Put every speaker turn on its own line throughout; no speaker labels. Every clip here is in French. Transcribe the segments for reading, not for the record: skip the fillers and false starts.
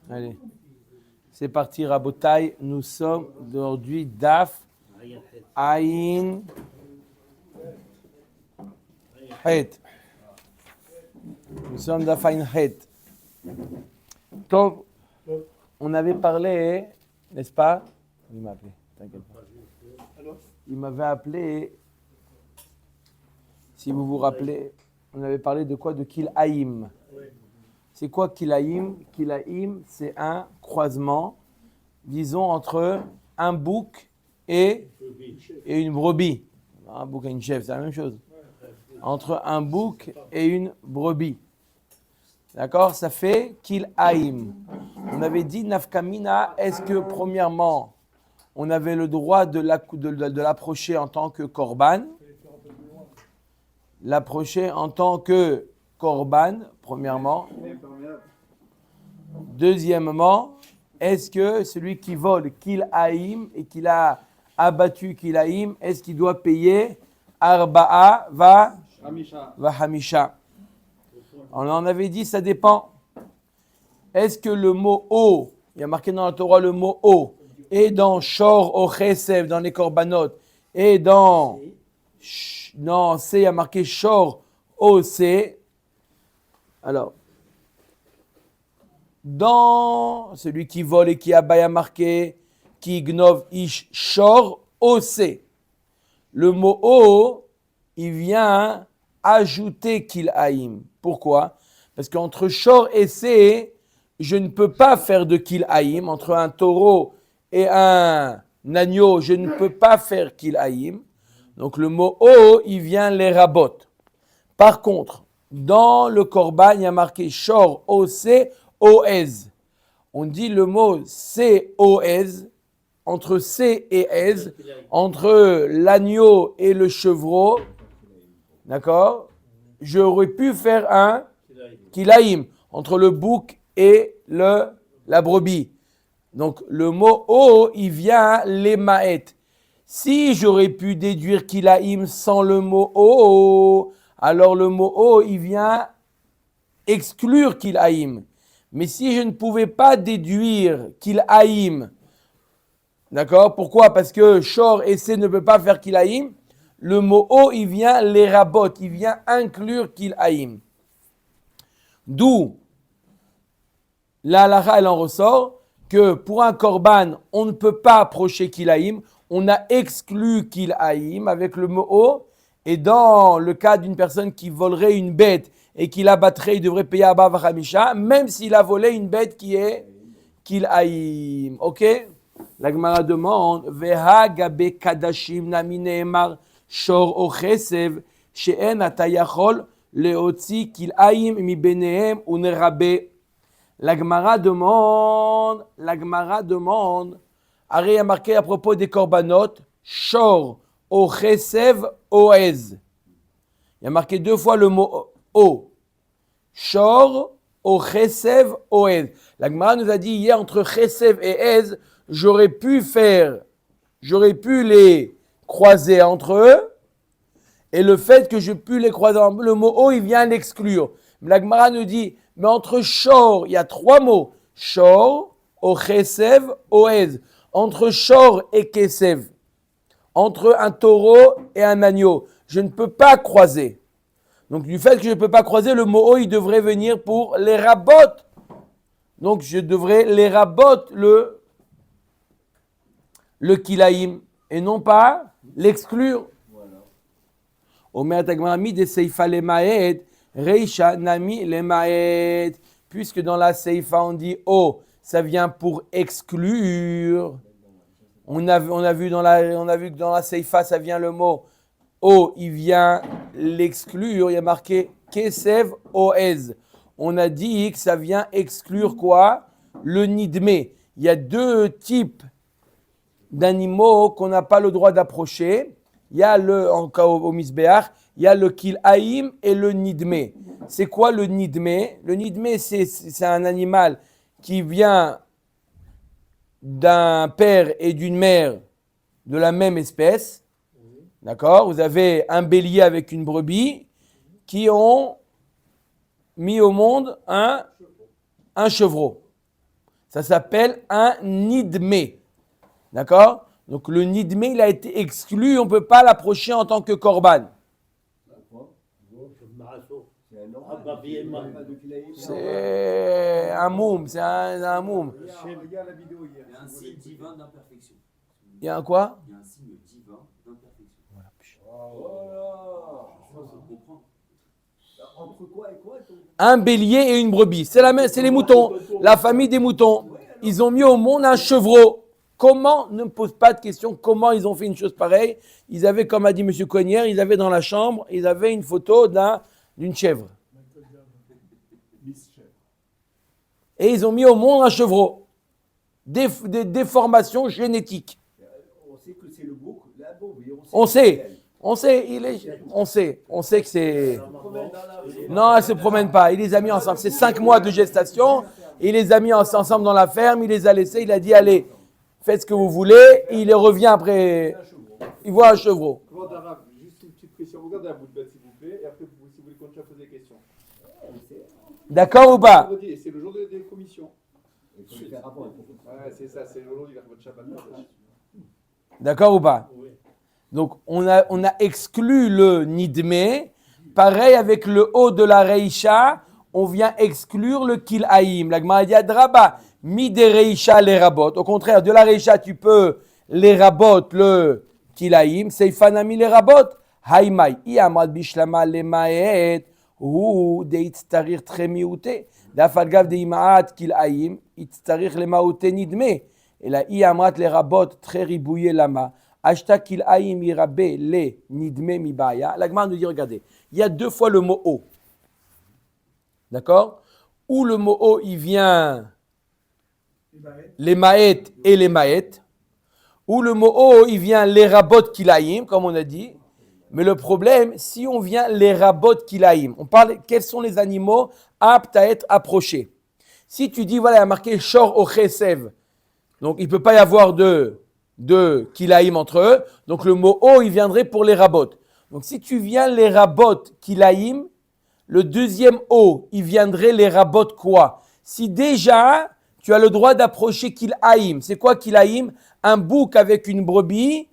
Allez, c'est parti, Rabotai. Nous sommes aujourd'hui Daf Aïn Het. Nous sommes Daf Aïn Het. Donc, on avait parlé, n'est-ce pas? Il m'a appelé, t'inquiète pas. Il m'avait appelé, si vous vous rappelez, on avait parlé de quoi? De Kil'aïm. C'est quoi Kil'aïm? Kil'aïm, c'est un croisement, disons, entre un bouc et une brebis. Un bouc et une chèvre, c'est la même chose. Entre un bouc et une brebis. D'accord? Ça fait Kil'aïm. On avait dit Nafkamina, est-ce que premièrement, on avait le droit de l'approcher en tant que korban? L'approcher en tant que korban, premièrement. Deuxièmement, est-ce que celui qui vole Kil'aïm et qu'il a abattu Kil'aïm, est-ce qu'il doit payer Arba'a va Hamisha? On en avait dit, ça dépend. Est-ce que le mot O, il y a marqué dans la Torah le mot O, et dans Shor o Chesef, dans les korbanot, et dans non, C, il y a marqué Shor o C. Alors, dans celui qui vole et qui abat, il y a marqué qui gnov ish Shor o C. Le mot O, il vient ajouter Kil'aïm. Pourquoi? Parce qu'entre Shor et C, je ne peux pas faire de Kil'aïm. Entre un taureau et un agneau, je ne peux pas faire Kil'aïm. Donc le mot O, il vient les rabot. Par contre, dans le korban, il y a marqué Shor, O-C, O-Ez. On dit le mot C-O-Ez, entre C et Ez, entre l'agneau et le chevreau, d'accord? J'aurais pu faire un Kil'aïm, entre le bouc et la brebis. Donc le mot O, il vient les maët. Si j'aurais pu déduire Kil'aïm sans le mot O, alors le mot O, il vient exclure Kil'aïm. Mais si je ne pouvais pas déduire Kil'aïm, d'accord? Pourquoi? Parce que Shor et C ne peut pas faire Kil'aïm. Le mot O, il vient les rabot, il vient inclure Kil'aïm. D'où la halakha, elle en ressort que pour un korban, on ne peut pas approcher Kil'aïm. On a exclu Kil'aïm avec le mot O. Et dans le cas d'une personne qui volerait une bête et qui l'abattrait, il devrait payer Abba Vachamisha, même s'il a volé une bête qui est Kil'aïm. Ok? La Gemara demande Veha gabe kadashim nami neemar shor o chesev she'en atayachol leotzi Kil'aïm mi benehem unerabe. La Gemara demande, Ari a marqué à propos des korbanot, Shor, O, Chesev, Oez. Il y a marqué deux fois le mot O. Shor, O, Chesev, Oez. La Gemara nous a dit hier, entre Chesev et Ez, j'aurais pu les croiser entre eux, et le fait que je pu les croiser, le mot O, il vient l'exclure. Mais la Gemara nous dit, mais entre Shor, il y a trois mots. Shor, O, Chesev, Oez. Entre Shor et Kesev, entre un taureau et un agneau, je ne peux pas croiser. Donc du fait que je ne peux pas croiser, le mot O, il devrait venir pour les rabot. Donc je devrais les rabot le Kil'aïm et non pas l'exclure. Omer Tagmarami de Seifa le Maed, Reisha Nami le Maed. Puisque dans la Seifa on dit O, ça vient pour exclure. On a vu que dans la Seifa, ça vient le mot O, il vient l'exclure. Il y a marqué Kesev Oez. On a dit que ça vient exclure quoi? Le nidmé. Il y a deux types d'animaux qu'on n'a pas le droit d'approcher. Il y a au Misbéach, il y a le Kil'aïm et le nidmé. C'est quoi le nidmé? Le nidmé, c'est un animal qui vient d'un père et d'une mère de la même espèce. D'accord? Vous avez un bélier avec une brebis qui ont mis au monde un chevreau. Ça s'appelle un nidme. D'accord? Donc le nidme, il a été exclu, on ne peut pas l'approcher en tant que korban. C'est un moum, c'est un moum.
Il y a un signe divin d'imperfection.
Il y a un quoi?
Il y a un signe divin d'imperfection.
Voilà.
Je comprends.
Entre quoi et quoi?
Un bélier et une brebis. C'est les moutons, la famille des moutons. Ils ont mis au monde un chevreau. Comment, ne me pose pas de question, comment ils ont fait une chose pareille? Ils avaient, comme a dit M. Cognère, ils avaient dans la chambre, ils avaient une photo d'une chèvre. Et ils ont mis au monde un chevreau. Des déformations génétiques.
On sait que c'est le bouc, la boucle.
On sait que c'est... Non, elle ne se promène pas. Il les a mis ensemble. C'est 5 mois de gestation. Il les a mis ensemble dans la ferme. Il les a laissés. Il a dit, allez, faites ce que vous voulez. Et il revient après. Il voit un chevreau.
Juste une petite question. Regardez la bout de bête, s'il vous plaît. Et après, si vous voulez continuer à poser des questions.
D'accord ou pas?
C'est le jour des commissions.
Il faut faire rapport.
Ouais, c'est ça. C'est aujourd'hui, votre Shabbat.
D'accord ou pas? Donc, on a exclu le nidme. Pareil avec le haut de la reisha, on vient exclure le kilhaïm. La Gemara dit adraba, mi de reisha les rabot. Au contraire, de la reisha, tu peux les rabot le kilhaïm. Seifanami les rabot. Haïmaï. I amad bishlama le maet. Ou de itztarir très miouté. Dafalgav de imaat kilhaïm. Itztarir le maouté nidme. Et là, i amrat les rabot très ribouillé lama. Ashta kilhaïm irabe le nidme mibaya. La Gemara nous dit, regardez. Il y a 2 fois le mot o. D'accord? Où le mot o, il vient les maët et les maët. Où le mot o, il vient les rabot kilaïm, comme on a dit. Mais le problème, si on vient les rabot kilaïm, on parle quels sont les animaux aptes à être approchés. Si tu dis, voilà, il y a marqué shor o chesev, donc il ne peut pas y avoir de kilaïm entre eux. Donc le mot o, il viendrait pour les rabot. Donc, si tu viens les rabot kilaïm, le deuxième O, il viendrait les rabot quoi? Si déjà, tu as le droit d'approcher kilaïm. C'est quoi kilaïm? Un bouc avec une brebis,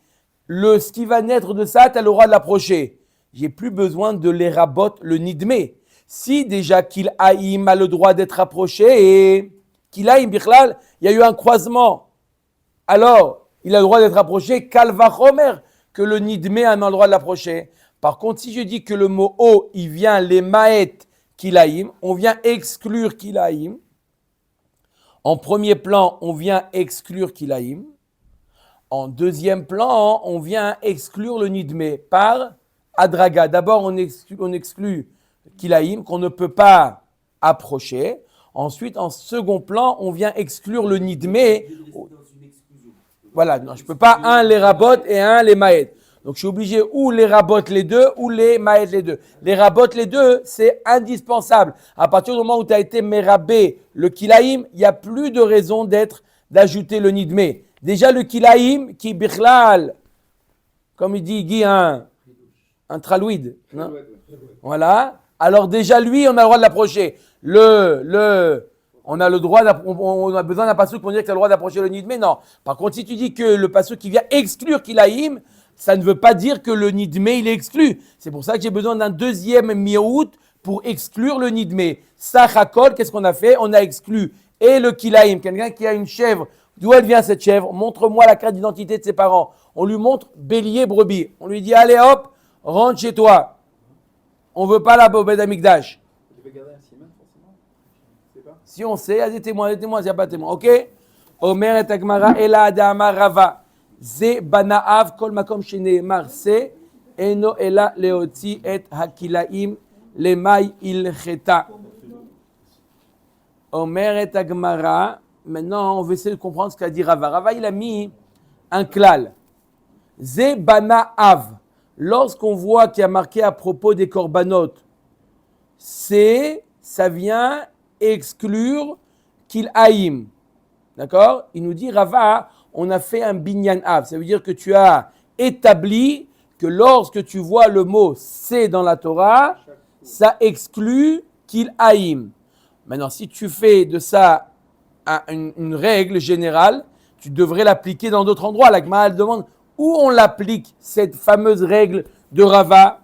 ce qui va naître de ça, tu as le droit de l'approcher. J'ai plus besoin de les rabot le nidme. Si déjà kilaïm a le droit d'être approché, et kilaïm, bichlal, il y a eu un croisement. Alors, il a le droit d'être approché, kalvachomer, que le nidme a le droit de l'approcher. Par contre, si je dis que le mot o, il vient les maët kilaïm, on vient exclure kilaïm. En premier plan, on vient exclure kilaïm. En deuxième plan, on vient exclure le nidme par adraga. D'abord, on exclut kilaïm qu'on ne peut pas approcher. Ensuite, en second plan, on vient exclure le nidme. Voilà, non, je ne peux pas un les rabot et un les maët. Donc je suis obligé ou les rabot les deux ou les maët les deux. Les rabot les deux, c'est indispensable. À partir du moment où tu as été mérabé le kilaïm, il n'y a plus de raison d'ajouter le nidme. Déjà le kilaïm qui bichlal, comme il dit Guy, un tralouide. Non? Voilà. Alors déjà lui, on a le droit de l'approcher. On a le droit, on a besoin d'un passouk pour dire que tu as le droit d'approcher le nidme. Non. Par contre, si tu dis que le passouk qui vient exclure kilaïm, ça ne veut pas dire que le nidme il est exclu. C'est pour ça que j'ai besoin d'un deuxième miout pour exclure le nidme. Sachakol, qu'est-ce qu'on a fait? On a exclu et le kilaïm. Quelqu'un qui a une chèvre, d'où elle vient cette chèvre? Montre-moi la carte d'identité de ses parents. On lui montre bélier, brebis. On lui dit, allez hop, rentre chez toi. On ne veut pas la bobette d'Amikdash. Si on sait, il y a des témoins, il n'y a pas de témoins. Ok? Omer et Agmara, Ela Adama Rava. Ze Banaav, Kol Makom Sheneemar, Se, Eno Ela Leoti et Hakilaim, Lemay Ilcheta. Omer et Agmara. Maintenant, on va essayer de comprendre ce qu'a dit Rava. Rava, il a mis un klal. Ze Banaav. Lorsqu'on voit qu'il y a marqué à propos des korbanot, ça vient exclure kilhaïm. D'accord? Il nous dit, Rava, on a fait un binyan av. Ça veut dire que tu as établi que lorsque tu vois le mot c'est dans la Torah, ça exclut kilhaïm. Maintenant, si tu fais de ça une règle générale, tu devrais l'appliquer dans d'autres endroits. La Gemara elle demande où on l'applique, cette fameuse règle de Rava.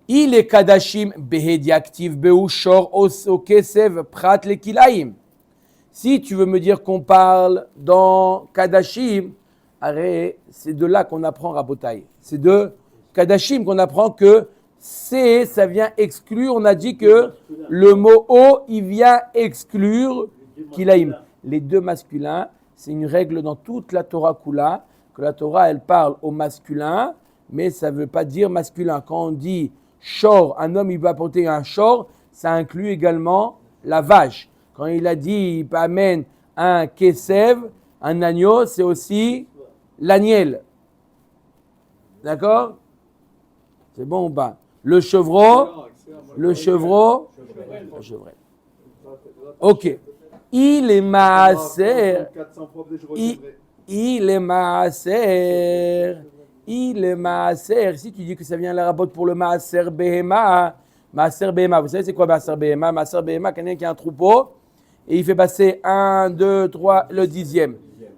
Il est kadashim behediaktiv beushor okesev prat lekilaim. Si tu veux me dire qu'on parle dans kadashim, c'est de là qu'on apprend Rabotai. C'est de kadashim qu'on apprend que ça vient exclure. On a dit que le mot o, il vient exclure kilaim. Les deux masculins, c'est une règle dans toute la Torah Kula, que la Torah, elle parle au masculin, mais ça ne veut pas dire masculin. Quand on dit shor, un homme, il va porter un shor, ça inclut également la vache. Quand il a dit, il amène un kesev, un agneau, c'est aussi l'agnel. D'accord? C'est bon ou pas? Le chevreau, le chevreuil. Ok. Il est maaser. Il est maaser. Si tu dis que ça vient à la rabote pour le maaser behema, vous savez c'est quoi maaser behema? Maaser behema, quelqu'un qui a un troupeau et il fait passer 1, 2, 3, le 10e.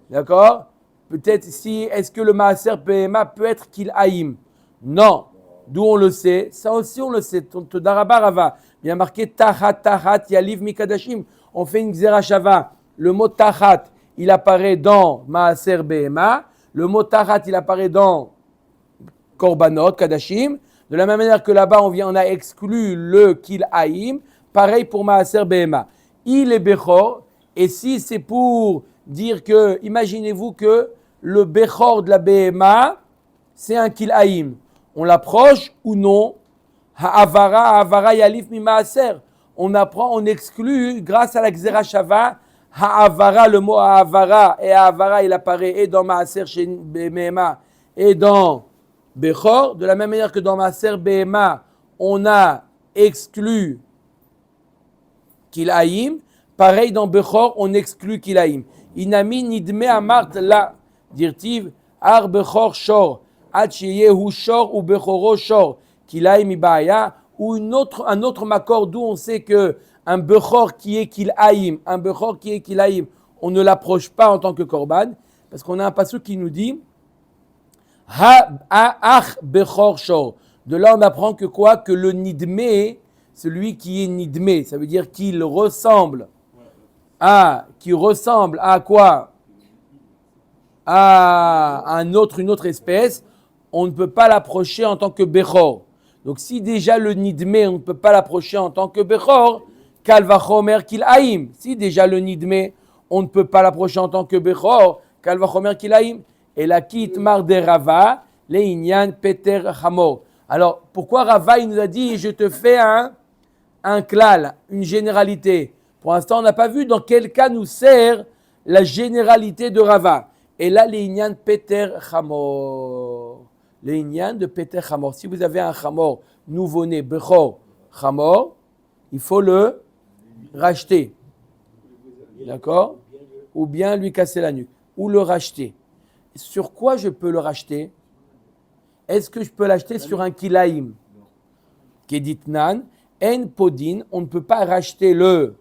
D'accord? Peut-être est-ce que le maaser behema peut être qu'il haïm? Non. D'où on le sait? Ça aussi on le sait. Todarabarava. Il y a marqué tahat yaliv mikadashim. On fait une xerashava. Le mot tahat, il apparaît dans maaser behema. Le mot tahat, il apparaît dans korbanot, kadashim. De la même manière que là-bas, on a exclu le kil haïm. Pareil pour maaser behema. Il est bechor. Et si c'est pour dire que, imaginez-vous que le bechor de la behema, c'est un kil haïm. On l'approche ou non? Ha'avara yalif mi maaser. On apprend, on exclut grâce à la xerashava. Ha'avara, le mot ha'avara, et ha'avara, il apparaît et dans maaser chez Behema et dans Bechor. De la même manière que dans maaser Behema, on a exclu Kilaïm. Pareil dans Bechor, on exclut Kilaïm. Inami nidme amart la, dirtiv, ar Bechor shor, ad sheyehu shor ou Bechoro shor, Kilaïm ibaya, ou un autre makor d'où on sait que un Bechor qui est Kilaïm, on ne l'approche pas en tant que korban, parce qu'on a un passage qui nous dit Ha'ach Bechor shor. De là, on apprend que quoi? Que le nidme, celui qui est nidme, ça veut dire qu'il ressemble à quoi? À une autre espèce, on ne peut pas l'approcher en tant que Bechor. Donc si déjà le nidme, on ne peut pas l'approcher en tant que Bechor, Kal vachomer kilaïm. Si déjà le nidme, on ne peut pas l'approcher en tant que Bechor, Kal vachomer kilaïm. Et la kit mar de Rava, le inyan peter hamor. Alors pourquoi Rava il nous a dit je te fais un klal, une généralité? Pour l'instant on n'a pas vu dans quel cas nous sert la généralité de Rava. Et là le inyan peter hamor. Le inyan de peter hamor. Si vous avez un hamor nouveau-né, Bechor hamor, il faut le racheter, d'accord? Ou bien lui casser la nuque, ou le racheter. Sur quoi je peux le racheter? Est-ce que je peux l'acheter sur un kilaïm? Keditnan, en podin, on ne peut pas racheter le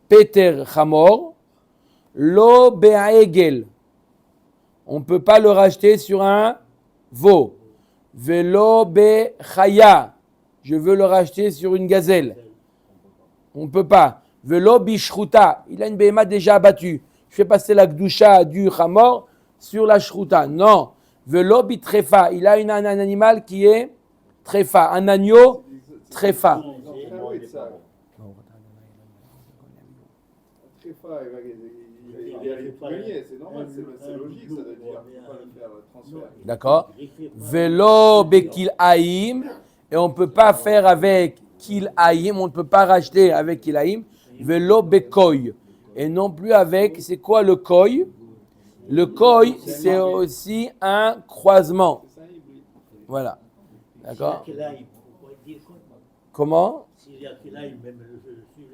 peter chamor, lo be'aegel. On ne peut pas le racheter sur un veau. Velo be'chaya, je veux le racheter sur une gazelle. On ne peut pas. Velo bishruta, il a une béhéma déjà abattue. Je fais passer la gdusha du chamor sur la shruta. Non. Velo bitrefa, il a un animal qui est trefa, un agneau trefa.
C'est normal, c'est logique, ça veut dire. On peut pas le faire transfert.
D'accord. Velo bekil haïm, et on ne peut pas faire avec kil haïm, on ne peut pas racheter avec kil haïm. Velo bekoy, et non plus avec, c'est quoi le koy? Le koy, c'est aussi un croisement. Voilà. D'accord. Comment?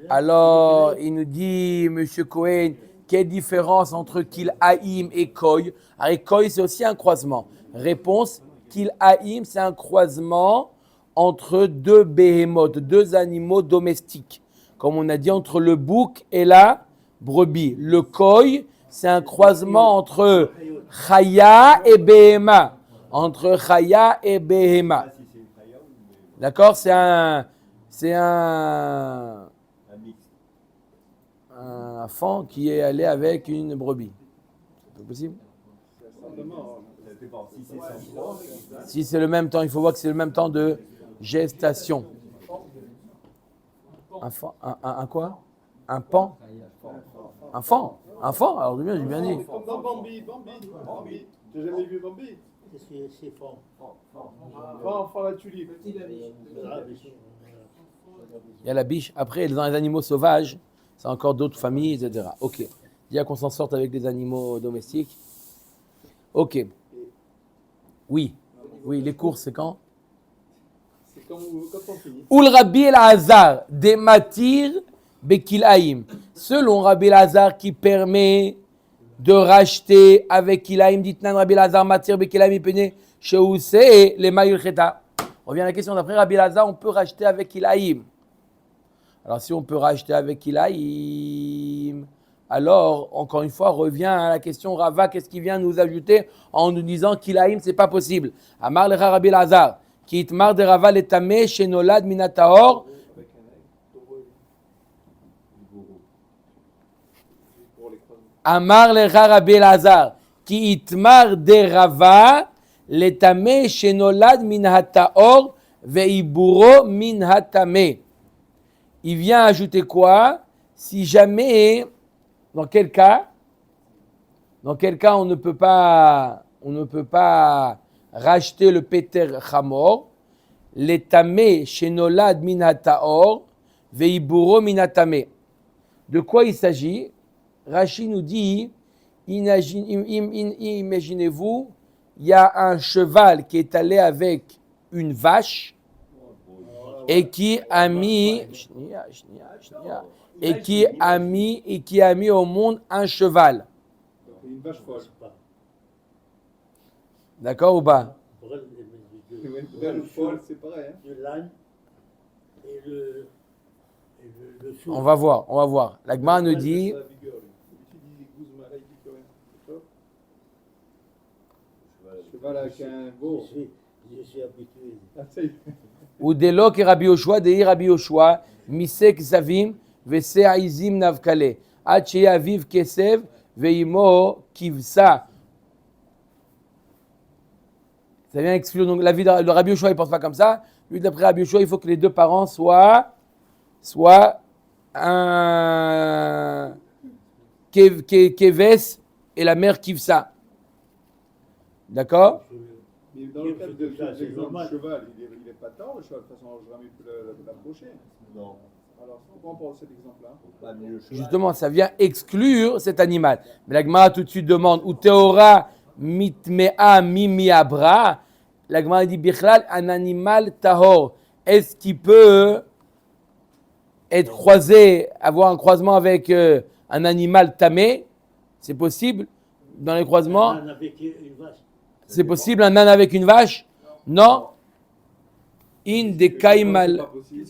Alors, il nous dit, Monsieur Cohen, quelle différence entre Kil Haïm et Koy? Alors, Koy, c'est aussi un croisement. Réponse, Kil Haïm, c'est un croisement entre deux béhémotes, deux animaux domestiques. comme on a dit, entre le bouc et la brebis. Le koi, c'est un croisement entre chaya et behema. Entre chaya et behema.
Si c'est une chaya ou
D'accord? C'est un
un mix.
un fan qui est allé avec une brebis. C'est possible?
Certainement.
Ça dépend. Si c'est sans poids,
Si c'est le même temps, il faut voir que c'est le même temps de gestation. Un quoi? Un pan? Un fan? Un fan? Alors j'ai bien dit.
C'est comme dans Bambi. Bambi. J'ai jamais vu Bambi.
C'est fort.
Enfant la tulipe.
Il y a la biche. Après, dans les animaux sauvages, c'est encore d'autres familles, etc. Ok. Il y a qu'on s'en sorte avec les animaux domestiques. Ok. Oui. Oui, les courses, c'est quand?
C'est quand on finit.
Oul Rabbi El-Hazar, des matir bekilaim. Selon Rabbi El-Hazar qui permet de racheter avec kilaim, dit-nan Rabbi El-Hazar, matir bekilaim, ipene, sheouse, les mayul cheta. On revient à la question, d'après Rabbi El-Hazar, on peut racheter avec kilaim. Alors si on peut racheter avec kilaim, alors encore une fois, revient à la question Rava, qu'est-ce qu'il vient nous ajouter en nous disant kilaim, c'est pas possible. Amar lecha Rabbi El-Hazar. Qui itmar de Rava letame shenolad minataor. Amar lecha Rabbi El-Hazar. Qui itmar de Rava letame shenolad minataor veiburo minhatame. Il vient ajouter quoi? Si jamais, dans quel cas on ne peut pas racheter le Peter Chamor, l'etame shenolad minataor, veiburo minatame. De quoi il s'agit? Rashi nous dit, imaginez-vous, il y a un cheval qui est allé avec une vache et qui a mis au monde un cheval.
Une vache folle.
D'accord ou pas?
Une belle folle, c'est pareil. Hein.
De l'âne et le chou.
On va voir. La Gemara nous dit,
Cheval avec un veau.
Je suis habitué.
Ah, ça y est.
ou delo que Rabbi Yoshua, dei Rabbi Yoshua, misek zavim, vese aizim navkale, ad sheye aviv kesev, veimo kivsa. Ça vient exclure, donc la vie de Rabbi Yoshua, il ne pense pas comme ça. Lui, d'après Rabbi Yoshua, il faut que les deux parents soient un keves et la mère kivsa. D'accord?
Mais dans le cas de l'exemple du cheval, il n'est pas tard, le cheval, de toute façon, je n'aurais jamais pu l'approcher.
Non.
Alors, pourquoi on prend cet exemple-là?
Pas mieux cheval.
Justement, ça vient exclure cet animal. Mais la Gemara tout de suite demande, ou teora mitmea mimiabra. La Gemara dit, bichlal, un animal tahor. Est-ce qu'il peut être croisé, avoir un croisement avec un animal tamé? C'est possible dans les croisements?
Un âne avec une vache.
C'est possible un âne avec une vache? Non. In de
C'est
kaimal.
pas possible.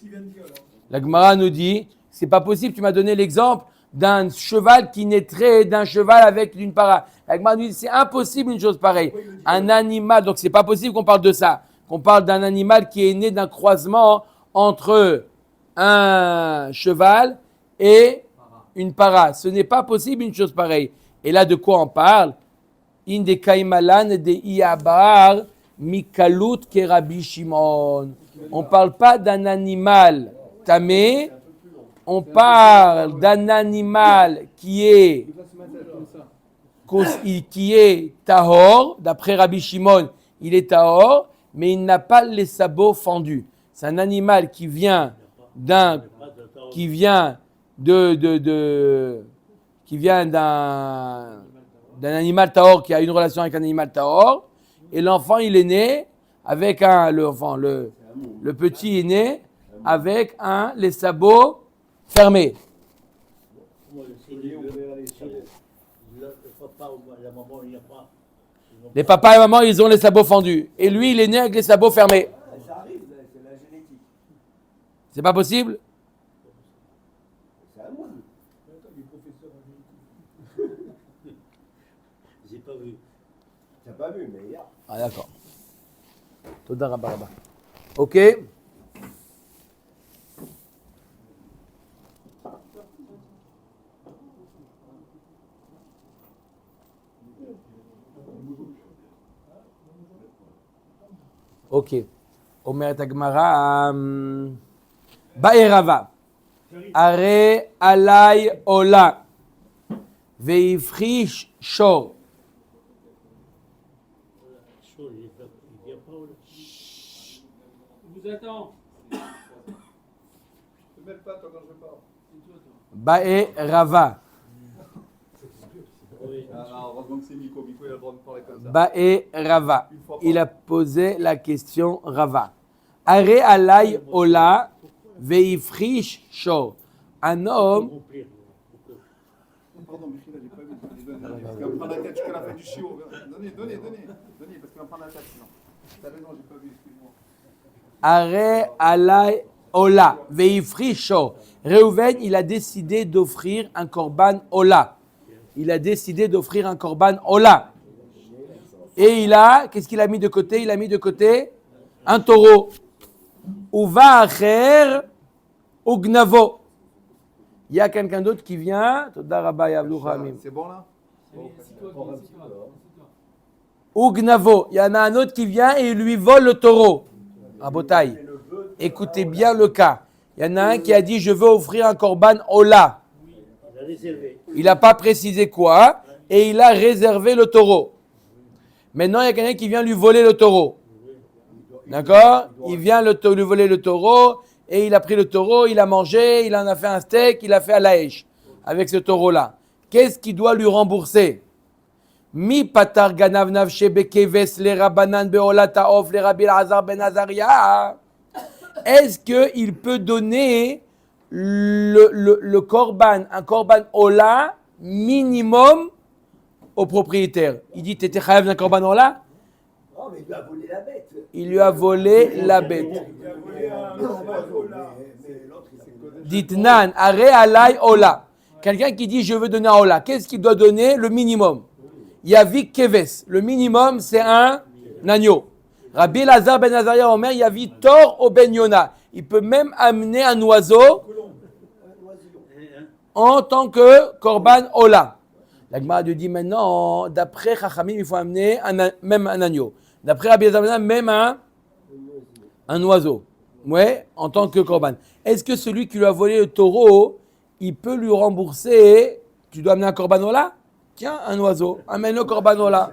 La Gemara nous dit, c'est pas possible, tu m'as donné l'exemple d'un cheval qui naîtrait d'un cheval avec une para. La Gemara nous dit, c'est impossible une chose pareille. Un animal, donc c'est pas possible qu'on parle de ça. Qu'on parle d'un animal qui est né d'un croisement entre un cheval et une para. Ce n'est pas possible une chose pareille. Et là, de quoi on parle? In de kaimalan de iabar mikalut ke Rabbi Shimon. On ne parle pas d'un animal tamé, on parle d'un animal qui est tahor. D'après Rabbi Shimon, il est tahor, mais il n'a pas les sabots fendus. C'est un animal qui vient d'un animal tahor qui a une relation avec un animal tahor, et l'enfant il est né avec le petit est né avec les sabots fermés.
Moi, le papa ou la maman, il n'y a pas.
Les papas et maman ils ont les sabots fendus, et lui il est né avec les sabots fermés.
Ça arrive, c'est la génétique.
C'est pas possible?
pas vu, mais il y a.
Ah, d'accord. Toda rabba rabba. Ok. Ok. Omeret Agmara. Baerava. Are alay ola. Veifrish shor.
Chaud, il vient pas.
Je vous attends.
Ne mêle pas, toi, quand je parle.
Baerava.
Oui.
Ah, heureusement que c'est Miko. Miko, il a le droit de parler comme ça.
Baerava. Il a posé la question Rava. Are alay ola. Veifrish shor. Un homme.
Remplir.
Pardon, Michel, j'ai pas vu. Donnez. Parce qu'il va me prendre la tête jusqu'à la fin du chiot. Donnez, parce qu'il va me prendre la tête sinon. T'as raison, j'ai pas vu, excuse-moi.
Are alay ola. Veifrish shor. Reuven, il a décidé d'offrir un korban ola. Il a décidé d'offrir un korban ola. Et qu'est-ce qu'il a mis de côté? Il a mis de côté un taureau. Uva acher ugnavo. Il y a quelqu'un d'autre qui vient. Toda rabba yavlu chamim.
C'est bon là?
Ugnavo. Il y en a un autre qui vient et il lui vole le taureau. Rabotai. Écoutez bien le cas. Il y en a un qui a dit je veux offrir un korban ola.
Il a réservé.
Il n'a pas précisé quoi et il a réservé le taureau. Maintenant, il y a quelqu'un qui vient lui voler le taureau. D'accord? Il vient lui voler le taureau et il a pris le taureau, il a mangé, il en a fait un steak, il a fait à l'aèche avec ce taureau-là. Qu'est-ce qu'il doit lui rembourser? Mi patar ganav navshe bekeves le rabanan beola taof le rabbi Elazar ben Azaria. Est-ce qu'il peut donner le korban, un korban ola minimum au propriétaire? Il dit, t'étais chayav d'un korban ola?
Oh, mais il lui a volé la bête.
Il lui a volé la bête.
Mais l'autre, il s'est connu.
Ditnan, are alay ola. Quelqu'un qui dit, je veux donner un ola. Qu'est-ce qu'il doit donner? Le minimum. Yavik keves. Le minimum, c'est un agneau. Rabbi Elazar ben Azaria Omer, Yavi tor au ben Yona. Il peut même amener un oiseau en tant que korban ola. La Gemara lui dit maintenant, d'après Chachamim, il faut amener même un agneau. D'après Rabbi Elazar ben Azaria, même un oiseau. Ouais, en tant que korban. Est-ce que celui qui lui a volé le taureau, il peut lui rembourser? Tu dois amener un korban ola? Tiens, un oiseau. Amène le korban ola.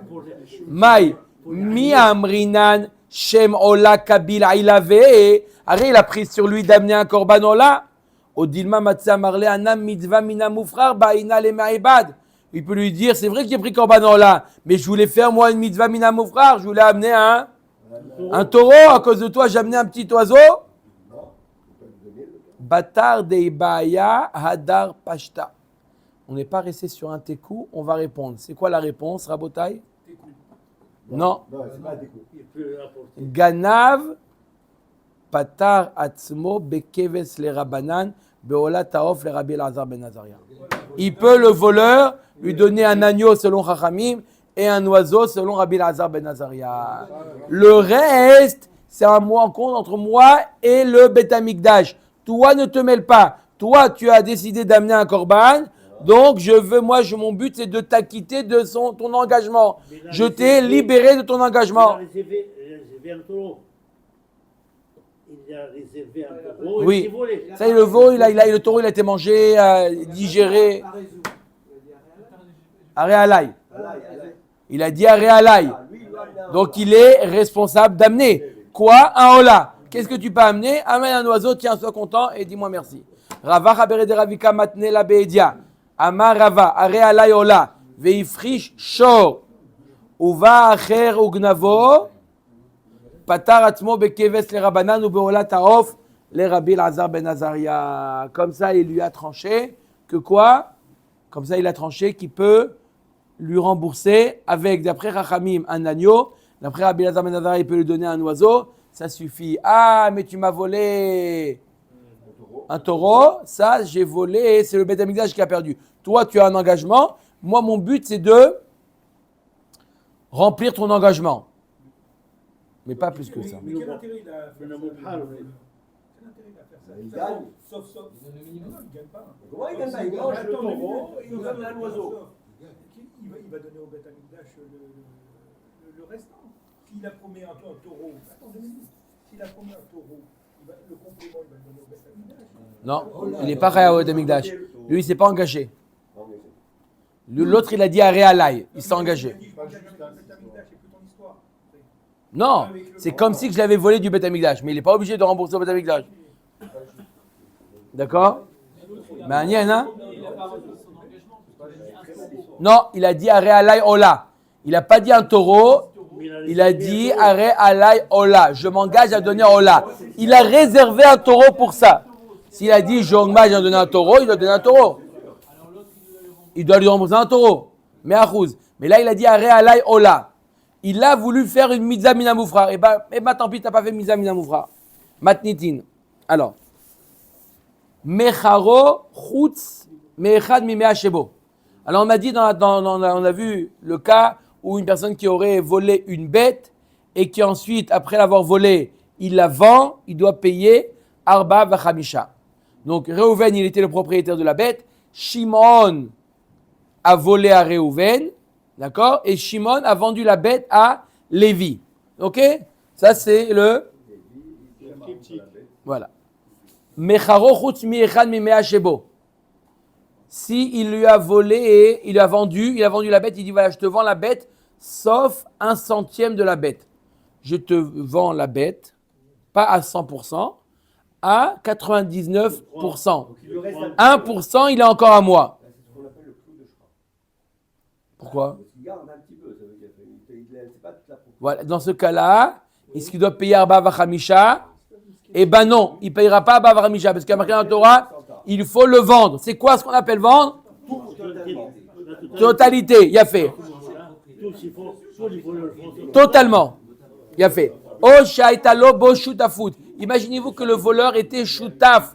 Maï. Mi amrinan shem ola kabil ailave. Arrête, il a pris sur lui d'amener un korban ola. Odilma matza marle anam mitzvah mina mufrar ba'ina le ma'ibad. Il peut lui dire, c'est vrai que j'ai pris korban ola, mais je voulais faire moi une mitzvah mina mufrar. Je voulais amener un taureau. À cause de toi, j'ai amené un petit oiseau. Batar deibaya hadar pashta. On n'est pas resté sur un tekou, on va répondre. C'est quoi la réponse, Rabotai? Non.
Non, c'est pas des coups.
Il peut apporter.
Ganav patar atzmo bekeves le rabanan beola taof le rabbi Elazar ben Azaria. Il peut, le voleur, lui donner un agneau selon Chachamim et un oiseau selon Rabbi Elazar ben Azaria. Le reste, c'est un rencontre entre moi et le Beth Amikdash. Toi, ne te mêle pas. Toi, tu as décidé d'amener un korban. Donc, mon but, c'est de t'acquitter de ton engagement. Je t'ai libéré de ton
Il a
engagement.
réservé un taureau. Il a réservé un taureau.
Oui.
Il s'est volé.
Ça, le taureau, il a été mangé, digéré. Arrêt alay. Il a dit arrêt alay. Donc, il est responsable d'amener. Quoi? Un hola. Qu'est-ce que tu peux amener? Amène un oiseau, tiens, sois content et dis-moi merci. Rava chabere de ravika matne la beedia. Amar Rava, are alay ola, veifrish shor, uva acher ugnavo, patar atzmo bekeves le rabanan ou beola taof, le Rabbi Elazar ben Azaria. Comme ça, il lui a tranché que quoi? Comme ça, il a tranché qu'il peut lui rembourser avec, d'après Chachamim, un agneau, d'après Rabbi Elazar ben Azaria, il peut lui donner un oiseau, ça suffit. Ah, mais tu m'as volé un taureau, ça j'ai volé, c'est le Beth Amikdash qui a perdu. Toi, tu as un engagement. Moi, mon but, c'est de remplir ton engagement. Mais pas plus que ça.
Mais quel intérêt il a à faire ça, quel intérêt il a à faire ça?
Il gagne.
Sauf. Non, il gagne pas.
Comment il gagne pas? Il mange le taureau et il donne à l'oiseau.
Il va donner au Beth Amikdash le restant. S'il a promis un taureau, attends 2 minutes. S'il a promis un taureau, le complément, il va le donner au Beth Amikdash.
Non, il n'est pas Chaya au Beth Amikdash. Lui, il ne s'est pas engagé. L'autre, il a dit Aré Alay. Il s'est engagé. Non, c'est comme si je l'avais volé du Beth Amikdash. Mais il n'est pas obligé de rembourser au Beth Amikdash. D'accord? Manienne, hein? Non, il a dit Aré Alay Ola. Il n'a pas dit un taureau. Il a dit Aré Alay Ola. Je m'engage à donner Ola. Il a réservé un taureau pour ça. S'il a dit je m'engage à donner un taureau, il doit donner un taureau. Il doit lui rembourser un taureau. Mais à Khouz. Mais là, il a dit Aré Alay Ola. Il a voulu faire une mitzvah minamoufra. Et ben, tant pis, tu n'as pas fait mitzvah minamoufra. Matnitin. Alors. Mecharo chutz meechad mimea shebo. Alors, on a dit, on a vu le cas où une personne qui aurait volé une bête et qui ensuite, après l'avoir volée, il la vend, il doit payer arba vachamisha. Donc, Reuven, il était le propriétaire de la bête. Shimon a volé à Reuven, d'accord? Et Shimon a vendu la bête à Lévi. Ok? Ça, c'est le... Voilà. Mecharo chutz miechad mimea shebo. Si il lui a volé, il a vendu la bête, il dit voilà, je te vends la bête, sauf 1/100 de la bête. Je te vends la bête, pas à 100%, à 99%. 1%, il est encore à moi.
C'est ce qu'on appelle le clou de Shra.
Pourquoi?
Il garde un petit peu, ça veut dire. C'est pas toute la propriété.
Voilà, dans ce cas-là, est-ce qu'il doit payer Arba Vachamisha? Eh ben non, il ne payera pas Arba Vachamisha, parce qu'il y a marqué dans la Torah, il faut le vendre. C'est quoi ce qu'on appelle vendre? Totalité, il a fait. Totalement, il a fait. Oh, shaitalo bo shutafut. Imaginez-vous que le voleur était shutaf.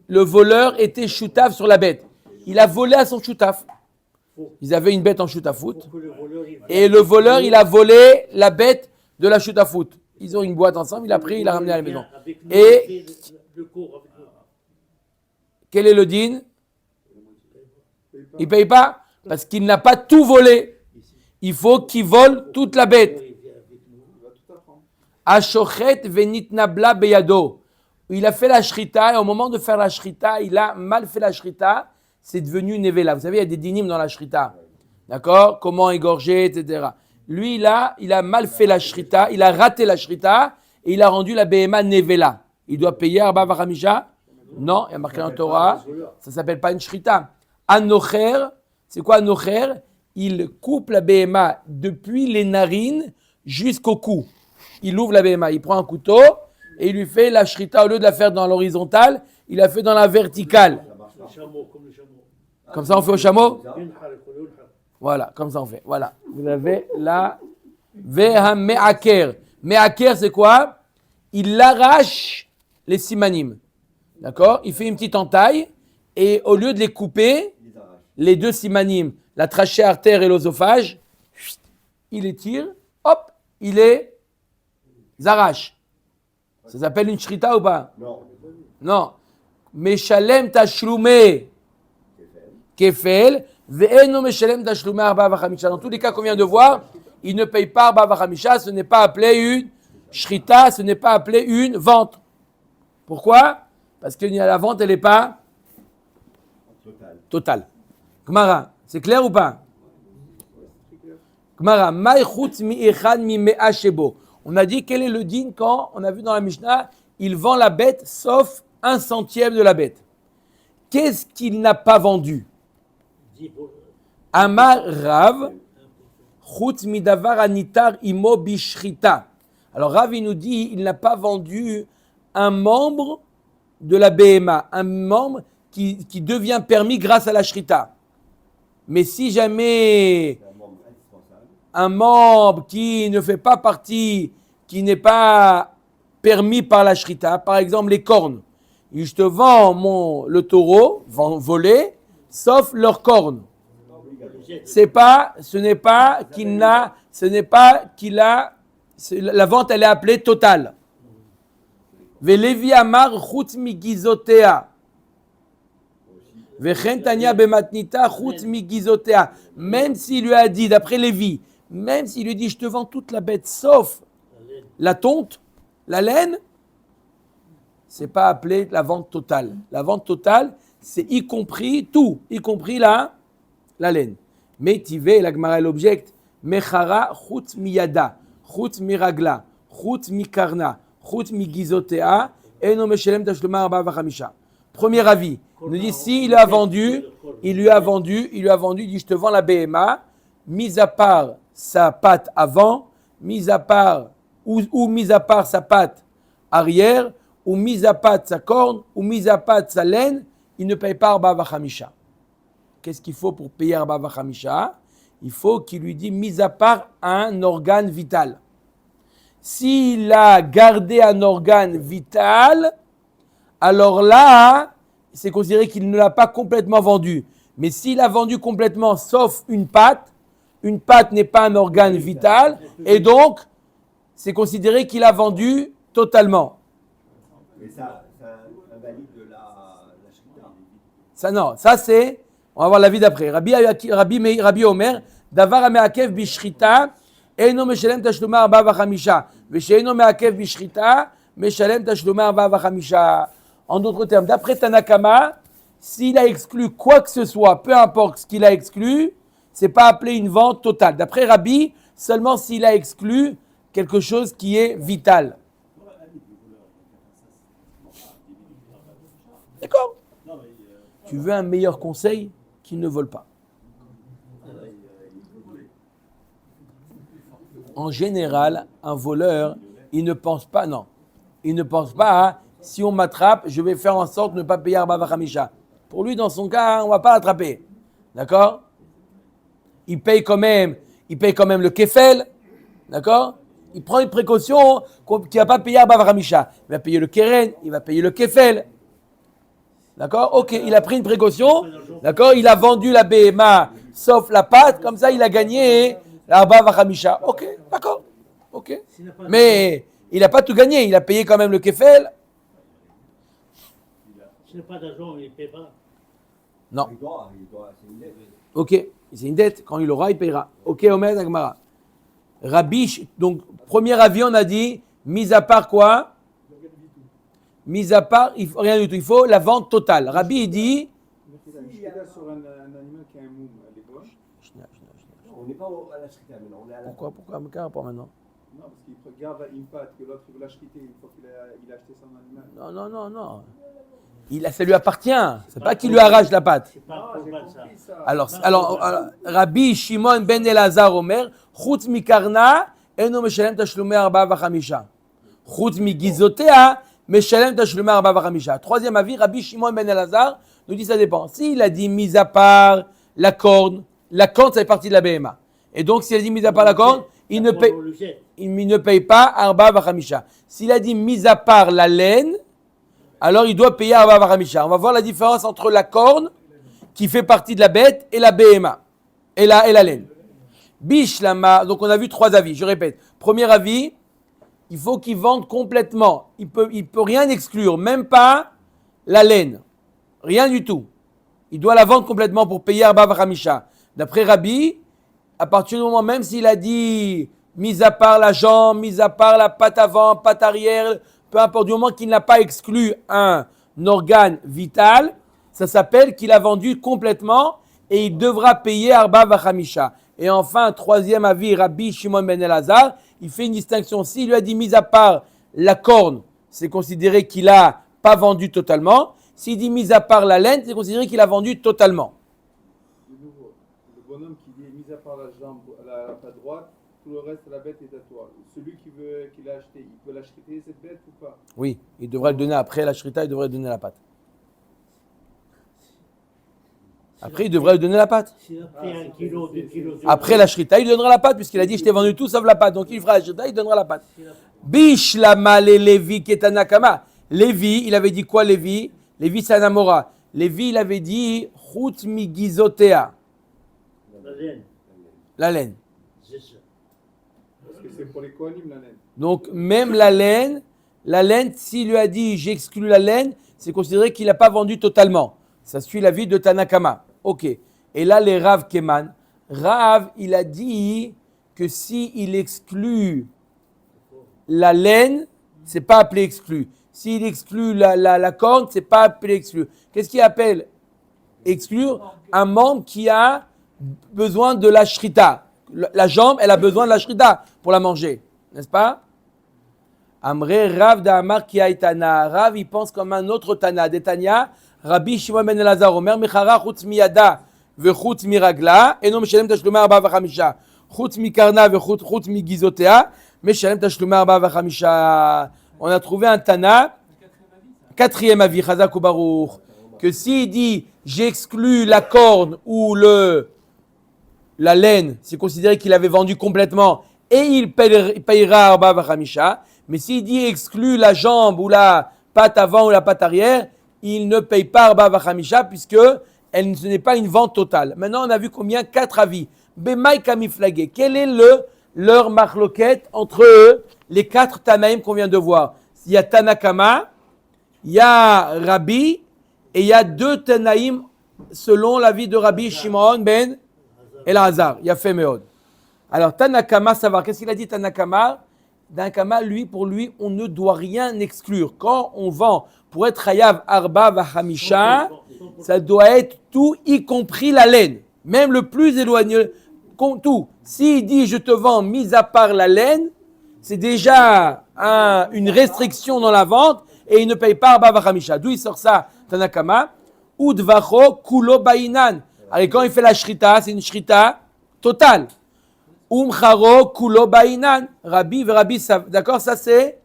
Le voleur était shutaf sur la bête. Il a volé à son shutaf. Ils avaient une bête en shutafut. Et le voleur, il a volé la bête de la shutafut. Ils ont une boîte ensemble, il a pris, il a ramené à la maison. Et quel est le din? Il ne paye pas parce qu'il n'a pas tout volé. Il faut qu'il vole toute la bête. Ashochet venitnabla beyado. Il a fait la shrita et au moment de faire la shrita, il a mal fait la shrita. C'est devenu une nevela. Vous savez, il y a des dinim dans la shrita. D'accord? Comment égorger, etc. Lui, il a mal fait la shrita. Il a raté la shrita et il a rendu la behema nevela. Il doit payer Arba Vachamisha? Non, il y a marqué en Torah. Ça ne s'appelle pas une shrita. Anocher, c'est quoi Anocher? Il coupe la behema depuis les narines jusqu'au cou. Il ouvre la behema, il prend un couteau et il lui fait la shrita. Au lieu de la faire dans l'horizontale, il la fait dans la verticale. Comme ça on fait au chameau? Voilà, comme ça on fait. Voilà. Vous avez la veha me'aker. Me'aker, c'est quoi? Il arrache les simanim. D'accord? Il fait une petite entaille et au lieu de les couper, les deux simanim, la trachée artère et l'œsophage, il les tire, hop, il les arrache. Ça s'appelle une shrita ou pas?
Non.
Non. Meshalem tashlume kefel, ve'eno meshalem tashlume arba vachamisha. Dans tous les cas qu'on vient de voir, il ne paye pas arba vachamisha, ce n'est pas appelé une shrita, ce n'est pas appelé une vente. Pourquoi? Parce que la vente, elle n'est pas totale. Gemara, c'est clair ou pas? Gemara, mai chutz mi echad mi mea shebo. On a dit quel est le din quand on a vu dans la Mishnah, il vend la bête sauf 1/100 de la bête. Qu'est-ce qu'il n'a pas vendu? Amar Rav, chutz mi davar anitar imo bishrita. Alors Rav, il nous dit, il n'a pas vendu un membre de la BMA, un membre qui devient permis grâce à la shrita. Mais si jamais un membre qui ne fait pas partie, qui n'est pas permis par la shrita, par exemple les cornes, et je te vends le taureau volé, sauf leurs cornes. Ce n'est pas qu'il a, la vente elle est appelée totale. Velevi amar chutz migizotea. Vechen tanya bematnita chutz migizotea. Même s'il lui a dit, d'après Lévi, même s'il lui dit, je te vends toute la bête sauf la tonte, la laine, c'est pas appelé la vente totale. La vente totale, c'est y compris tout, y compris la laine. Mais tivé, la Gemara l'objecte, mechara chutz miyada, chutz miragla, chutz mikarna, chutz migizotea, eno meshelem tashluma arba vachamisha. Premier avis, il nous dit si il lui a vendu, il dit je te vends la BMA, mis à part sa patte avant, mis à part ou mis à part sa patte arrière, ou mis à part sa corne, ou mis à part sa laine, il ne paye pas arba vachamisha. Qu'est-ce qu'il faut pour payer arba vachamisha? Il faut qu'il lui dise mis à part un organe vital. S'il a gardé un organe vital, alors là, c'est considéré qu'il ne l'a pas complètement vendu. Mais s'il a vendu complètement sauf une patte n'est pas un organe vital, et donc, c'est considéré qu'il a vendu totalement.
Mais ça invalide la shrita.
Ça non, ça c'est, on va voir l'avis d'après. Rabbi Omer, davar ameakev bishrita, eino meshalem tashluma arba vachamisha, vesheino meakev bishrita, meshalem tashluma arba vachamisha. En d'autres termes, d'après Tanakama, s'il a exclu quoi que ce soit, peu importe ce qu'il a exclu, c'est pas appelé une vente totale. D'après Rabbi, seulement s'il a exclu quelque chose qui est vital. D'accord? Tu veux un meilleur conseil? Qu'il ne vole pas. En général, un voleur, il ne pense pas à si on m'attrape, je vais faire en sorte de ne pas payer arba vachamisha. Pour lui, dans son cas, on ne va pas l'attraper. D'accord? Il paye quand même le kefel. D'accord? Il prend une précaution qu'il ne va pas payer arba vachamisha. Il va payer le keren, il va payer le kefel. D'accord? Ok, il a pris une précaution. D'accord? Il a vendu la BMA sauf la pâte. Comme ça, il a gagné l'arba vachamisha. Ok, d'accord. Ok. Mais il n'a pas tout gagné. Il a payé quand même le kefel.
S'il n'a pas d'argent, il ne paie pas.
Non.
Il doit, c'est une dette.
Ok, c'est une dette. Quand il aura, il payera. Ok, Omer Agmara. Rabbi, donc, premier avis, on a dit, mis à part quoi? Mis à part, rien du tout. Il faut la vente totale. Rabbi, il dit.
Si il a sur un animal qui a un moum, elle est bonne.
On n'est pas à la shrita maintenant, on est à la.
Pourquoi quel rapport maintenant?
Non, parce qu'il garde une patte que l'autre veut l'acheter une fois qu'il a acheté son animal.
Non. Ça lui appartient. C'est pas qu'il lui arrache la pâte.
C'est pas
J'ai
pour ça.
compris ça.
Alors, Rabbi Shimon ben Elazar Omer, chutz mikarna, eno meshalem tashlumei arba vachamisha. Chutz migizotea, meshalem tashlumei arba vachamisha. Troisième avis, Rabbi Shimon ben Elazar nous dit ça dépend. S'il a dit mis à part la corne, ça fait partie de la BMA. Et donc, s'il a dit mis à part la corne, il ne paye pas arba vachamisha. S'il a dit mis à part la laine, alors il doit payer arba vachamisha. On va voir la différence entre la corne, qui fait partie de la bête, et la BMA, et la laine. Bishlama, donc on a vu trois avis, je répète. Premier avis, il faut qu'il vende complètement. Il peut rien exclure, même pas la laine. Rien du tout. Il doit la vendre complètement pour payer arba vachamisha. D'après Rabbi, à partir du moment même s'il a dit mis à part la jambe, mis à part la patte avant, patte arrière, peu importe, du moment qu'il n'a pas exclu un organe vital, ça s'appelle qu'il a vendu complètement et il devra payer arba vachamisha. Et enfin, troisième avis, Rabbi Shimon ben Elazar, il fait une distinction. S'il lui a dit mis à part la corne, c'est considéré qu'il n'a pas vendu totalement. S'il dit mis à part la laine, c'est considéré qu'il a vendu totalement.
De nouveau, le bonhomme qui dit mis à part la jambe, la patte droite, tout le reste de la bête est à toi. Celui qui l'a acheté, il peut l'acheter cette bête ou pas?
Oui, il devrait le donner après la shrita, il devrait donner la pâte. Après, il devrait lui donner la pâte.
S'il a pris 1 kilo, 2 kilos.
Après la shrita, il donnera la pâte, puisqu'il a dit je t'ai vendu tout sauf la pâte. Donc il fera la shrita, il donnera la pâte. Bishlama le Lévi ketanakama. Lévi, il avait dit quoi Lévi? Lévi c'est un Amora. Lévi, il avait dit chutz migizotea.
laine.
La laine.
C'est ça.
Parce que c'est pour les Kohanim la laine.
Donc, même la laine, s'il lui a dit j'exclus la laine, c'est considéré qu'il n'a pas vendu totalement. Ça suit l'avis de Tanakama. Ok. Et là, les Rav Keman. Rav, il a dit que s'il exclut la laine, c'est pas appelé exclu. S'il exclut la corne, c'est pas appelé exclu. Qu'est-ce qu'il appelle exclure? Un membre qui a besoin de la shrita. La jambe, elle a besoin de la shrita pour la manger. N'est-ce pas? Amré Rav d'Amar qui a Tana. Rav, il pense comme un autre Tana. Detania, Rabbi Shimon ben Elazar, Omer Mechara chutz miyada vechutz miragla, eno meshalem tashlumei arba v'chamisha. Chutz mikarna vechutz migizotea, meshalem tashlumei arba v'chamisha. On a trouvé un Tana, quatrième avis, Chazak ou Baruch, que s'il dit j'exclus la corne ou la laine, c'est considéré qu'il avait vendu complètement et il payera arba v'chamisha. Mais s'il dit exclut la jambe ou la patte avant ou la patte arrière, il ne paye pas arba v'chamisha puisque ce n'est pas une vente totale. Maintenant, on a vu combien? 4 avis. Bemaï kamiflagé. Quel est leur marloquette entre eux, les 4 Tanaïm qu'on vient de voir? Il y a Tanakama, il y a Rabbi et il y a 2 Tanaïm selon l'avis de Rabbi Shimon ben Elazar. Il y a Femeod. Alors, Tanakama, savoir. Qu'est-ce qu'il a dit Tanakama? Tanakama, pour lui, on ne doit rien exclure. Quand on vend pour être Hayav Arba Vahamisha, ça doit être tout, y compris la laine. Même le plus éloigné, tout. S'il dit je te vends mis à part la laine, c'est déjà une restriction dans la vente et il ne paye pas Arba Vahamisha. D'où il sort ça, Tanakama? Udvacho Kulo Bainan. Alors, quand il fait la shrita, c'est une shrita totale. Umcharo kulo bainan. Rabbi, d'accord, ça c'est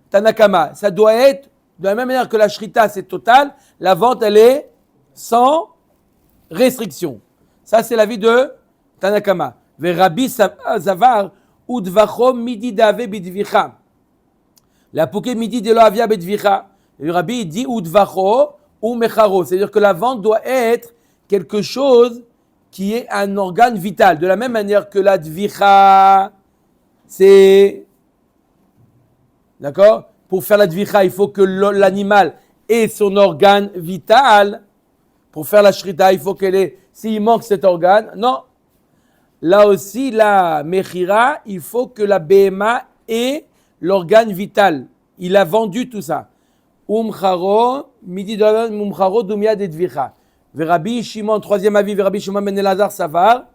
Tanakama. Ça doit être, de la même manière que la shrita c'est total, la vente elle est sans restriction. Ça c'est l'avis de Tanakama. Ve Rabbi Zavar, udvacho midi dave bidvicha. La pouké midi de lo avia bidvicha. Le Rabbi dit udvacho ou mecharo. C'est-à-dire que la vente doit être quelque chose qui est un organe vital. De la même manière que la dvicha, c'est... D'accord? Pour faire la dvicha, il faut que l'animal ait son organe vital. Pour faire la shrita, il faut qu'elle ait... S'il manque cet organe, non. Là aussi, la mechira, il faut que la BMA ait l'organe vital. Il a vendu tout ça. Umcharo, midi dolan, umcharo, dumia de dvicha. Rabbi Shimon, troisième avis, Rabbi Shimon ben Elazar Savar,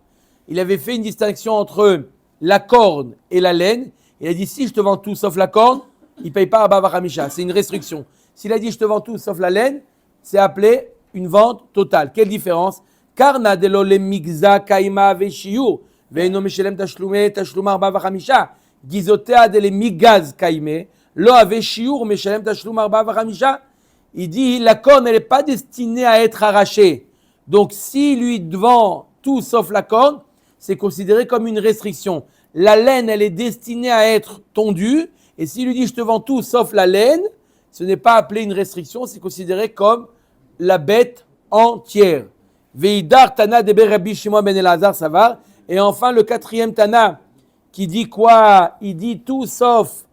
il avait fait une distinction entre la corne et la laine. Il a dit si je te vends tout sauf la corne, il ne paye pas Arba Vahamisha. C'est une restriction. S'il a dit je te vends tout sauf la laine, c'est appelé une vente totale. Quelle différence? Karna de lo le migza kaima veshiur ve'eno meshelem tashlum Arba Vahamisha. Gizotea de le migaz kaime lo ave shiur meshelem tashlum Arba Vahamisha. Il dit, la corne, elle n'est pas destinée à être arrachée. Donc, s'il lui vend tout sauf la corne, c'est considéré comme une restriction. La laine, elle est destinée à être tondue. Et s'il lui dit, je te vends tout sauf la laine, ce n'est pas appelé une restriction, c'est considéré comme la bête entière. Veidar Tana de Rabbi Shimon ben Elazar Savar. Et enfin, le 4e Tana, qui dit quoi? Il dit tout sauf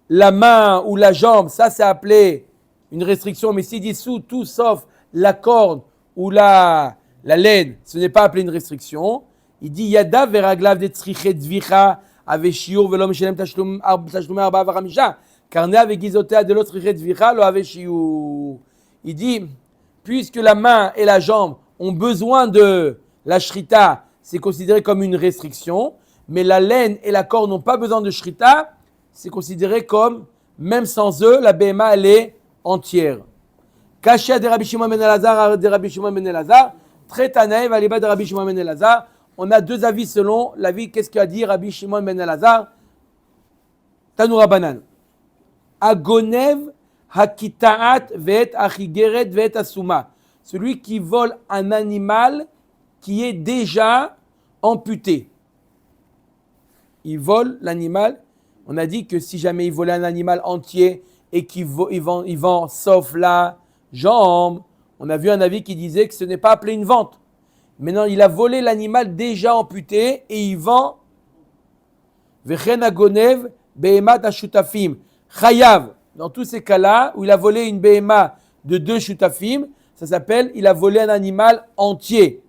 la main ou la jambe. Ça, c'est appelé une restriction, mais s'il dit tout sauf la corne ou la laine, ce n'est pas appelé une restriction. Il dit Yada veraglav de tzrichet dvicha ave shiur velo meshalem tashlum arba v'chamisha karne ave gizotea de lo tzrichet dvicha lo ave shiur. Il dit puisque la main et la jambe ont besoin de la shrita, c'est considéré comme une restriction, mais la laine et la corne n'ont pas besoin de shrita, c'est considéré comme même sans eux la BMA elle est entière. Kashia de Rabbi Shimon ben Elazar, de Rabbi Shimon ben Elazar, très tanaï, valiba de Rabbi Shimon ben Elazar. On a 2 avis selon l'avis, qu'est-ce qu'a dit Rabbi Shimon ben Elazar? Tanoura banan. Agonev hakitaat ve'et achigeret ve'et asuma. Celui qui vole un animal qui est déjà amputé. Il vole l'animal. On a dit que si jamais il volait un animal entier, et qu'il vend sauf la jambe, on a vu un avis qui disait que ce n'est pas appelé une vente. Maintenant, il a volé l'animal déjà amputé et il vend. Vechen agonev behemat ashutafim. Chayav. Dans tous ces cas-là, où il a volé une behema de 2 shutafim, ça s'appelle, il a volé un animal entier.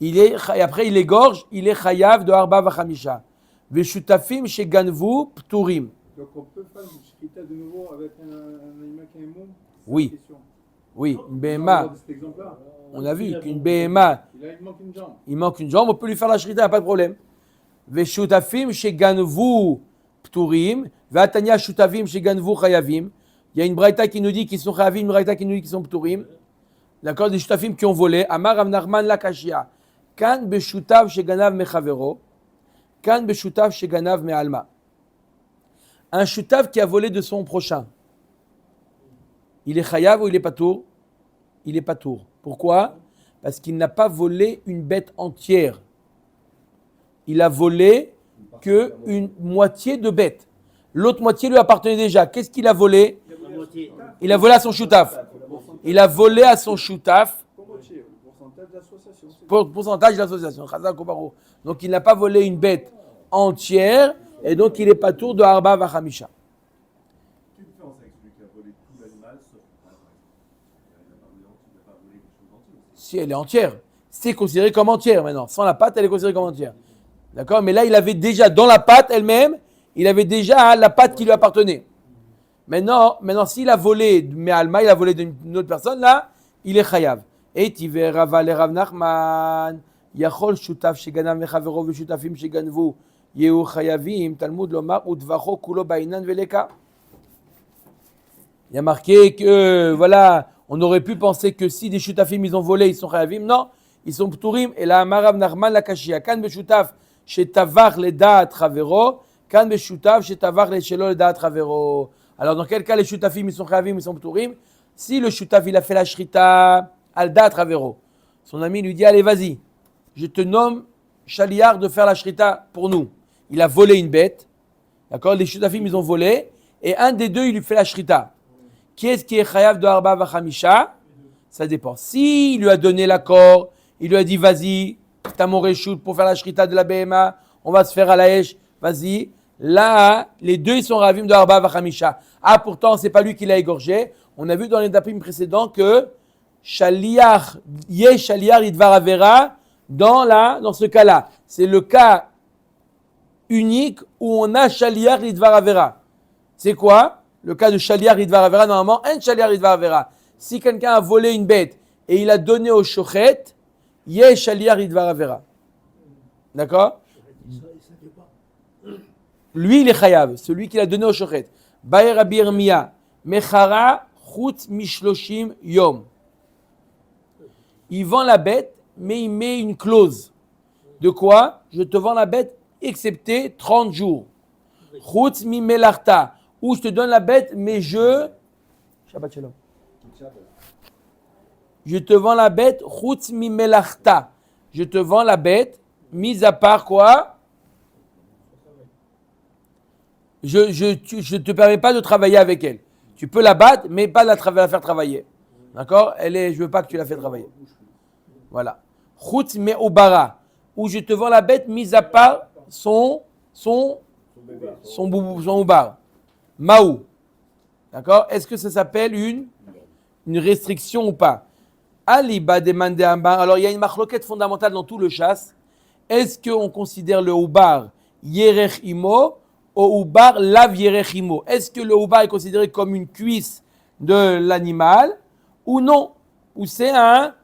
Et après, il égorge, il est chayav de arba vachamisha. Veshutafim chez ganvu pturim.
Donc on peut faire une shkita de nouveau avec un animal qui a un mot?
Oui. Oui, une
On
behema.
va cet exemple-là.
On a vu qu'une behema,
Il manque une jambe.
il manque une jambe, on peut lui faire la shrita, pas de problème. Veshutafim chez ganvu pturim. Vatanya shutavim chez ganvu chayavim. Il y a une braïta qui nous dit qu'ils sont chayavim, une braïta qui nous dit qu'ils sont pturim. D'accord, des shutafim qui ont volé. Amar Rav Nachman lakashia. Kan beshutav chez ganav mechavero. Kan beshutav chez ganav me'alma. Un shutav qui a volé de son prochain. Il est chayav ou il est patour? Il est patour. Pourquoi? Parce qu'il n'a pas volé une bête entière. Il a volé que une moitié de bête. L'autre moitié lui appartenait déjà. Qu'est-ce qu'il a volé?
La moitié.
Il a volé à son shutaf. Il a volé à son shutaf.
Pourcentage d'association.
Pourcentage de l'association. Chazak ou Baro. Donc il n'a pas volé une bête entière et donc il est patour de Arba Vachamisha.
Quelle différence avec celui qui a volé tout l'animal sauf la patte? Il n'a pas volé quelque chose d'entier.
Si elle est entière, c'est considéré comme entière maintenant. Sans la pâte, elle est considérée comme entière. D'accord? Mais là, il avait déjà, dans la pâte elle-même, il avait déjà la pâte qui lui appartenait. Maintenant s'il a volé, mais Alma, il a volé d'une autre personne, là, il est chayav. Et tiver Rava le Rav Nachman, Yachol shutaf sheganav mechavero veshutafim sheganvu, yehu chayavim, Talmud lomar, udvacho kulo bainan veleka. Il y a marqué que, voilà, on aurait pu penser que si des shutafim ils ont volé, ils sont chayavim. Non, ils sont pturim. Et là, Rav Nachman la kashia. Kan beshutaf shetavach le da'at chavero, kan beshutaf shetavach le shelo le da'at chavero. Alors, dans quel cas les shutafim ils sont chayavim, ils sont pturim? Si le shutaf il a fait la shrita al da'at chavero, son ami lui dit allez vas-y, je te nomme shaliar de faire la shrita pour nous. Il a volé une bête, d'accord? Les shutafim ils ont volé et un des deux il lui fait la shrita. Qui est-ce qui est chayav de Arba Vachamisha? Ça dépend. S'il lui a donné l'accord, il lui a dit vas-y, t'as mon reshoot pour faire la shrita de la BMA, on va se faire à la Esh, vas-y. Là, les deux ils sont ravim de Arba Vachamisha. Ah, pourtant, c'est pas lui qui l'a égorgé. On a vu dans les dapim précédents que Shaliar, Yesh Shaliar Idvar Avera, dans ce cas-là. C'est le cas unique où on a Shaliar Idvar Avera. C'est quoi? Le cas de Shaliar Idvar Avera, normalement, un Shaliar Idvar Avera. Si quelqu'un a volé une bête et il a donné au shochet, Yesh Shaliar Idvar Avera. D'accord? Lui, il est chayav, celui qui l'a donné au shochet. Baer Rabbi Yirmiyah, Mechara Chutz Mishloshim Yom. Il vend la bête, mais il met une clause. De quoi? Je te vends la bête, excepté 30 jours. Chutz mi melarta. Ou je te donne la bête, mais Shabbat Shalom. Je te vends la bête, chutz mi melarta. Je te vends la bête, mis à part quoi? Je te permets pas de travailler avec elle. Tu peux la battre, mais pas la faire travailler. D'accord? Je veux pas que tu la fasses travailler. Voilà. Chutz me ubara. Où je te vends la bête, mis à part son oubar. Maou. D'accord? Est-ce que ça s'appelle une restriction ou pas? Aliba demande Ambar. Alors, il y a une machloquette fondamentale dans tout le chasse. Est-ce qu'on considère le oubar yerech imo ou oubar lav yerech imo? Est-ce que le oubar est considéré comme une cuisse de l'animal ou non? Ou c'est un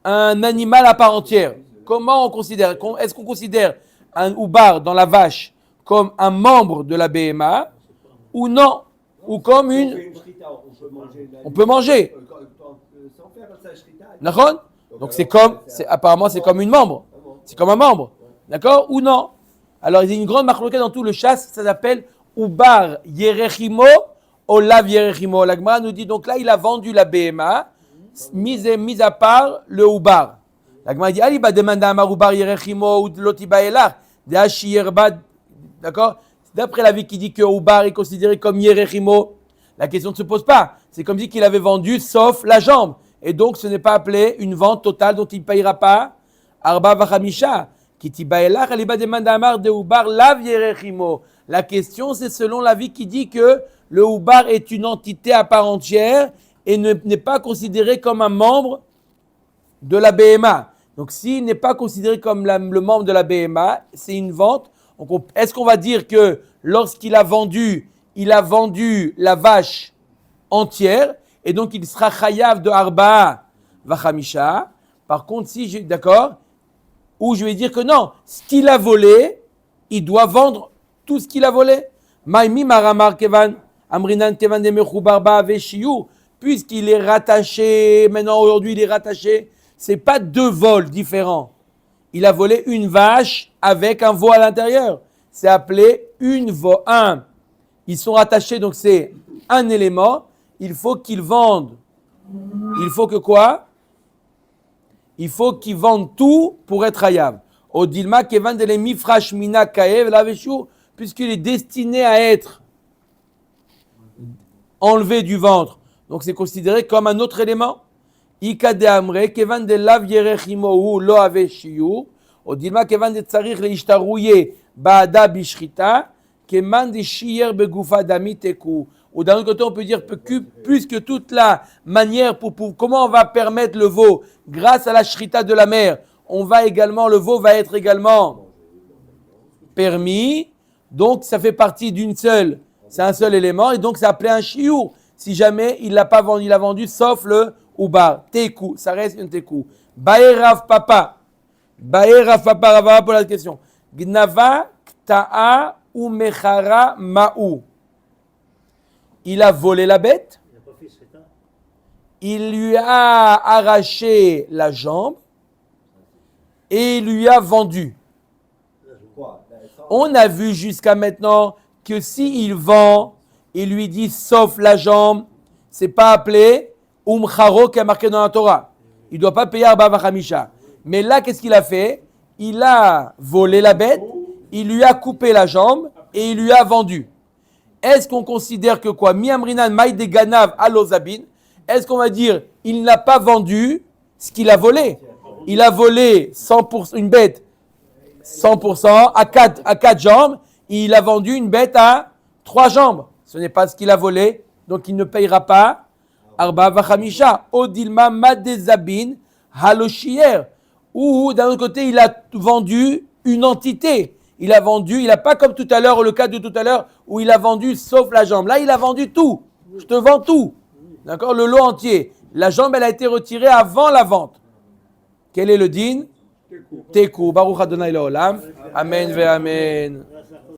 animal à part entière? Comment on considère? Est-ce qu'on considère un oubar dans la vache comme un membre de la BMA ou non? Ou comme une... On peut manger.
Sans faire ça, shrita.
D'accord? Donc apparemment c'est comme une membre. C'est comme un membre. D'accord? Ou non? Alors il y a une grande marloquette dans tout le chasse, ça s'appelle Ubar Yerechimo ou Lav Yerechimo. La Gemara nous dit donc là il a vendu la BMA, mis à part le Ubar. La Gemara dit Ali ba demande à Amar Ubar Yerechimo ou Lotiba Elar. D'accord? D'après l'avis qui dit que Ubar est considéré comme Yerechimo, la question ne se pose pas. C'est comme si qu'il avait vendu sauf la jambe. et donc ce n'est pas appelé une vente totale dont il ne payera pas. Arba vachamisha. La question, c'est selon l'avis qui dit que le Oubar est une entité à part entière et n'est pas considéré comme un membre de la BMA. Donc, s'il n'est pas considéré comme le membre de la BMA, c'est une vente. Donc, est-ce qu'on va dire que lorsqu'il a vendu, il a vendu la vache entière et donc il sera chayav de Arba vachamisha. Par contre, si d'accord, ou je vais dire que non, ce qu'il a volé, il doit vendre tout ce qu'il a volé. Maïmi maramar kevan amrinan kevan de mechubarba veshiyu, puisqu'il est rattaché, maintenant aujourd'hui il est rattaché, c'est pas deux vols différents. Il a volé une vache avec un veau à l'intérieur. C'est appelé une veau. Ils sont rattachés, donc c'est un élément. Il faut qu'ils vendent. Il faut que quoi? Il faut qu'ils vendent tout pour être hayav. Odilma kevan de mifrash mina kaev la veshu, puisqu'il est destiné à être enlevé du ventre. Donc c'est considéré comme un autre élément. Ika de amre kevan de lav yerechimo lo aveshiu. Odilma kevan de tsarich leishtarouye baada bishrita keman de shiyer begufa damiteku. Ou d'un autre côté, on peut dire puisque toute la manière pour comment on va permettre le veau grâce à la shrita de la mer, le veau va être également permis. Donc ça fait partie c'est un seul élément et donc c'est appelé un shiur. Si jamais il l'a pas vendu, il a vendu sauf le ubar. Teku, ça reste une teku. Baerav papa, Rava pour la question. Gnava kta'a ou mechara ma'u. Il a volé la bête, il lui a arraché la jambe et il lui a vendu. On a vu jusqu'à maintenant que s'il vend, il lui dit sauf la jambe, c'est pas appelé umcharo qui est marqué dans la Torah. Il ne doit pas payer arba vachamisha. Mais là, qu'est-ce qu'il a fait? Il a volé la bête, il lui a coupé la jambe et il lui a vendu. Est-ce qu'on considère que quoi? Miamrinan maïde ganav alozabin. Est-ce qu'on va dire il n'a pas vendu ce qu'il a volé? Il a volé 100% une bête 100% à 4 jambes. Et il a vendu une bête à 3 jambes. Ce n'est pas ce qu'il a volé, donc il ne payera pas. Arba vachamisha odilma madezabin haloshier. Ou d'un autre côté, il a vendu une entité. Il n'a pas comme tout à l'heure, le cas de tout à l'heure, où il a vendu sauf la jambe. Là, il a vendu tout. Je te vends tout. D'accord? Le lot entier. La jambe, elle a été retirée avant la vente. Quel est le din? Teku. Baruch Adonai Leolam. Amen ve amen.